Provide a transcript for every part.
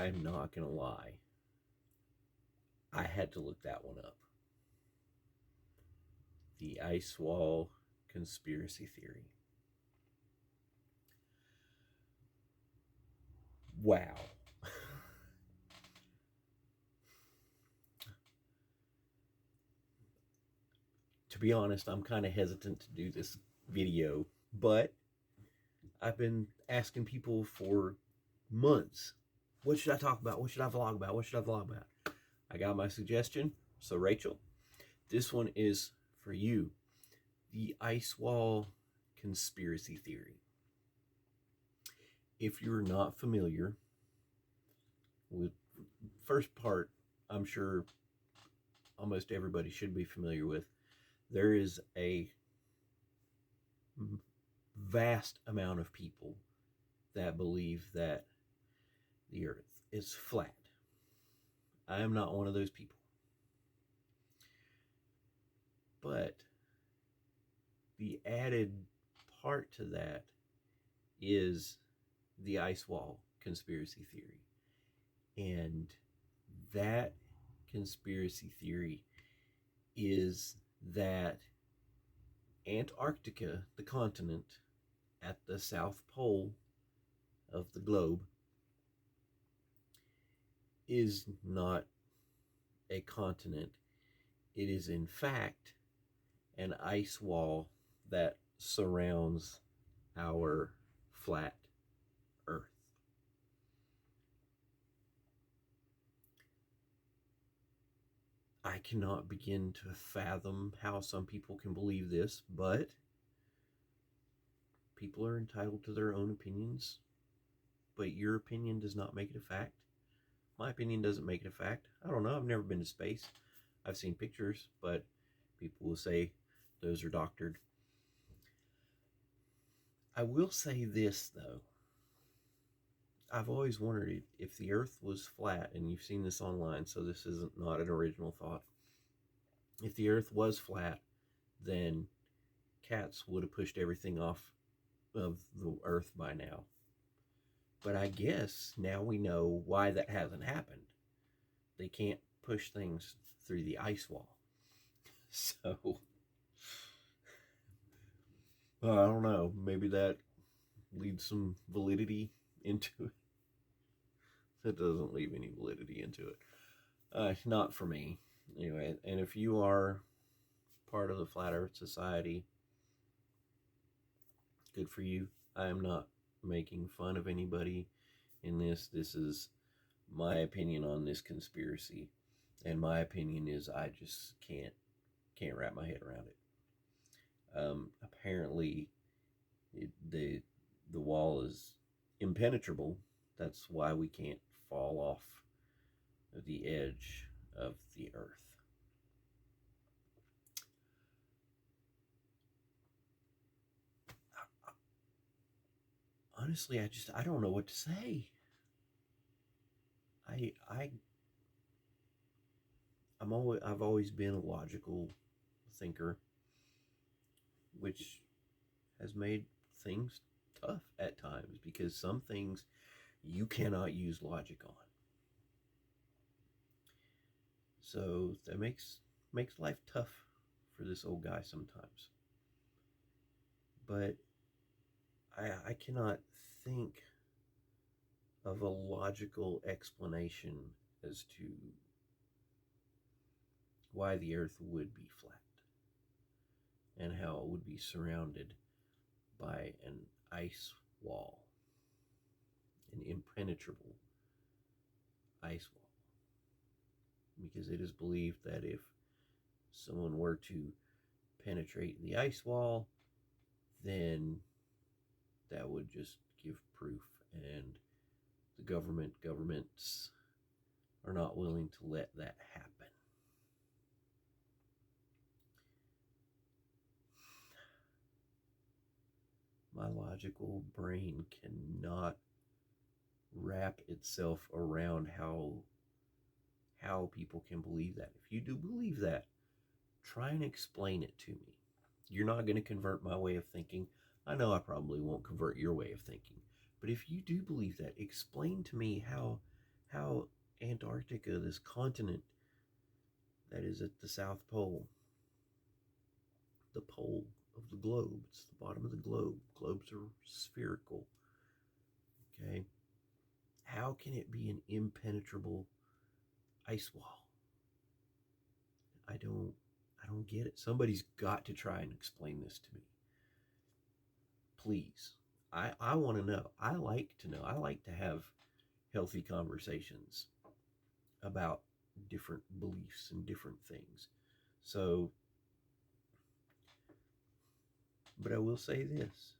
I'm not going to lie. I had to look that one up. The ice wall conspiracy theory. Wow. To be honest, I'm kind of hesitant to do this video, but I've been asking people for months, what should I talk about? What should I vlog about? What should I vlog about? I got my suggestion. So Rachel, this one is for you. The ice wall conspiracy theory. If you're not familiar with first part, I'm sure almost everybody should be familiar with. There is a vast amount of people that believe that the earth is flat. I am not one of those people. But the added part to that is the ice wall conspiracy theory. And that conspiracy theory is that Antarctica, the continent at the South Pole of the globe, is not a continent. It is in fact an ice wall that surrounds our flat Earth. I cannot begin to fathom how some people can believe this, but people are entitled to their own opinions. But your opinion does not make it a fact. My opinion doesn't make it a fact. I don't know. I've never been to space. I've seen pictures, but people will say those are doctored. I will say this, though. I've always wondered if the Earth was flat, and you've seen this online, so this isn't not an original thought. If the Earth was flat, then cats would have pushed everything off of the Earth by now. But I guess now we know why that hasn't happened. They can't push things through the ice wall. So, I don't know. Maybe that leads some validity into it. That doesn't leave any validity into it. Not for me. Anyway, and if you are part of the Flat Earth Society, good for you. I am not making fun of anybody in this. This is my opinion on this conspiracy. And my opinion is I just can't wrap my head around it. Apparently, the wall is impenetrable. That's why we can't fall off of the edge of the Earth. Honestly, I don't know what to say. I've always been a logical thinker, which has made things tough at times because some things you cannot use logic on. So that makes life tough for this old guy sometimes. But I cannot think of a logical explanation as to why the Earth would be flat and how it would be surrounded by an ice wall, an impenetrable ice wall. Because it is believed that if someone were to penetrate the ice wall, then that would just give proof, and the governments are not willing to let that happen. My logical brain cannot wrap itself around how people can believe that. If you do believe that, try and explain it to me. You're not going to convert my way of thinking. I know I probably won't convert your way of thinking. But if you do believe that, explain to me how How Antarctica, this continent that is at the South Pole, the pole of the globe, it's the bottom of the globe. Globes are spherical. Okay. How can it be an impenetrable ice wall? I don't get it. Somebody's got to try and explain this to me. Please. I want to know. I like to know. I like to have healthy conversations about different beliefs and different things. So, but I will say this.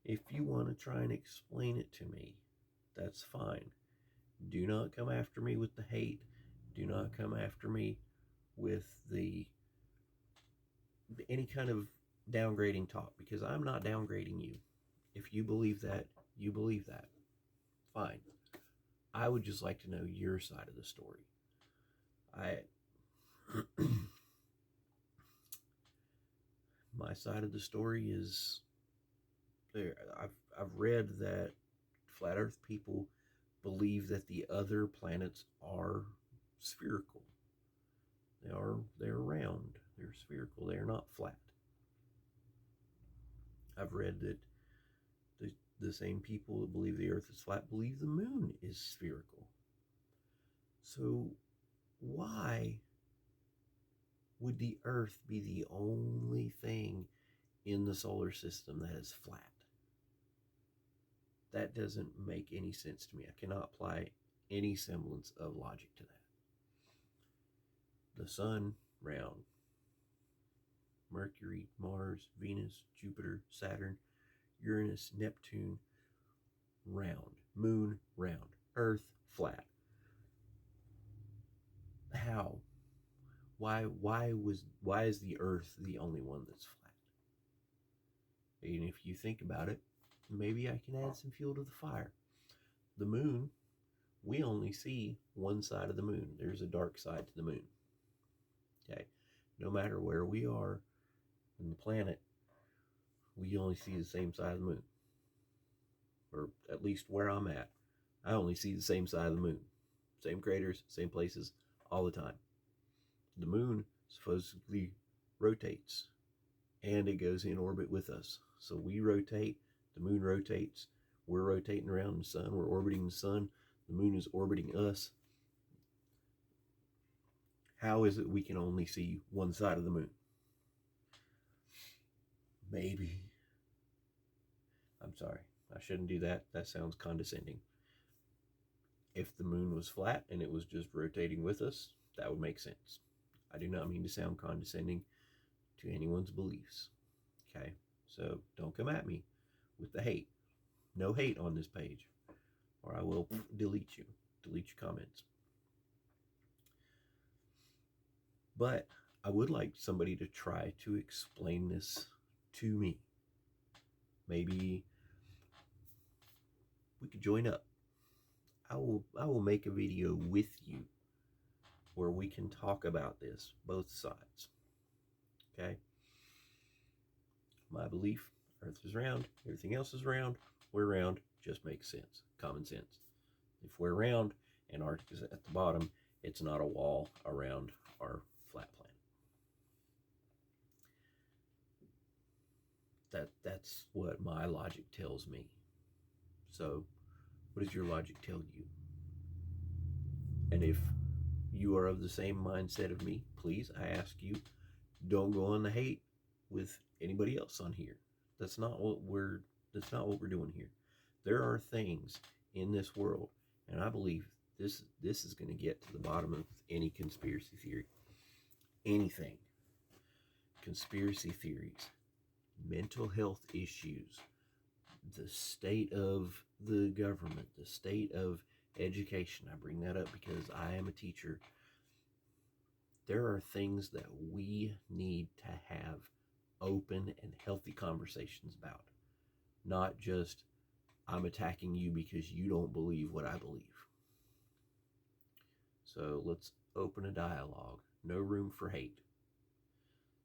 If you want to try and explain it to me, that's fine. Do not come after me with the hate. Do not come after me with the any kind of downgrading talk, because I'm not downgrading you. If you believe that, you believe that. Fine. I would just like to know your side of the story. My side of the story is there. I've read that flat Earth people believe that the other planets are spherical. They're round. They're spherical. They're not flat. I've read that the same people that believe the Earth is flat believe the moon is spherical. So why would the Earth be the only thing in the solar system that is flat? That doesn't make any sense to me. I cannot apply any semblance of logic to that. The sun, round. Mercury, Mars, Venus, Jupiter, Saturn, Uranus, Neptune, round. Moon, round. Earth, flat. How? Why is the Earth the only one that's flat? And if you think about it, maybe I can add some fuel to the fire. The moon, we only see one side of the moon. There's a dark side to the moon. Okay. No matter where we are on the planet, we only see the same side of the moon. Or at least where I'm at, I only see the same side of the moon. Same craters, same places, all the time. The moon supposedly rotates, and it goes in orbit with us. So we rotate, the moon rotates, we're rotating around the sun, we're orbiting the sun, the moon is orbiting us. How is it we can only see one side of the moon? Maybe. I'm sorry, I shouldn't do that. That sounds condescending. If the moon was flat and it was just rotating with us, that would make sense. I do not mean to sound condescending to anyone's beliefs. Okay? So don't come at me with the hate. No hate on this page, or I will delete you. Delete your comments. But I would like somebody to try to explain this to me. Maybe we could join up. I will make a video with you where we can talk about this, both sides. Okay? My belief, Earth is round, everything else is round, we're round, just makes sense. Common sense. If we're round, Antarctica's at the bottom, it's not a wall around our flat planet. That's what my logic tells me. So, what does your logic tell you? And if you are of the same mindset of me, please, I ask you, don't go on the hate with anybody else on here. That's not what we're doing here. There are things in this world, and I believe this is going to get to the bottom of any conspiracy theory. Anything. Conspiracy theories, mental health issues, the state of the government, the state of education. I bring that up because I am a teacher. There are things that we need to have open and healthy conversations about. Not just, I'm attacking you because you don't believe what I believe. So let's open a dialogue. No room for hate.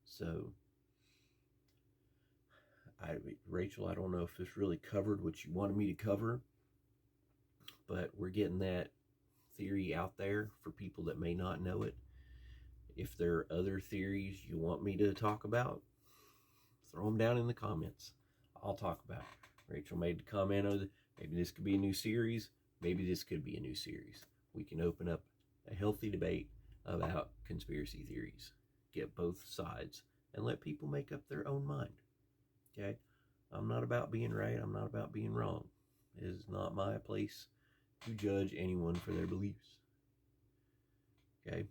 So, Rachel, I don't know if this really covered what you wanted me to cover, but we're getting that theory out there for people that may not know it. If there are other theories you want me to talk about, throw them down in the comments. I'll talk about it. Rachel made the comment of maybe this could be a new series. Maybe this could be a new series. We can open up a healthy debate about conspiracy theories. Get both sides and let people make up their own mind. Okay? I'm not about being right. I'm not about being wrong. It is not my place to judge anyone for their beliefs. Okay?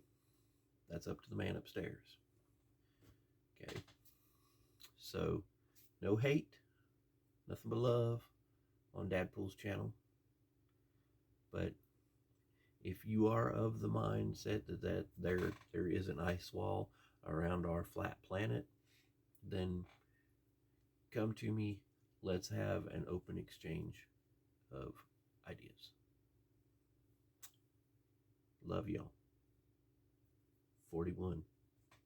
That's up to the man upstairs. Okay? So, no hate, nothing but love on Dadpool's channel. But if you are of the mindset that there is an ice wall around our flat planet, then come to me. Let's have an open exchange of ideas. Love y'all. 41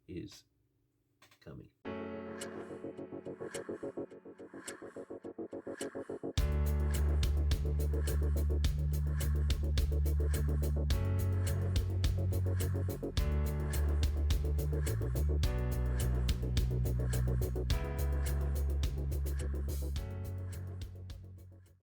is coming.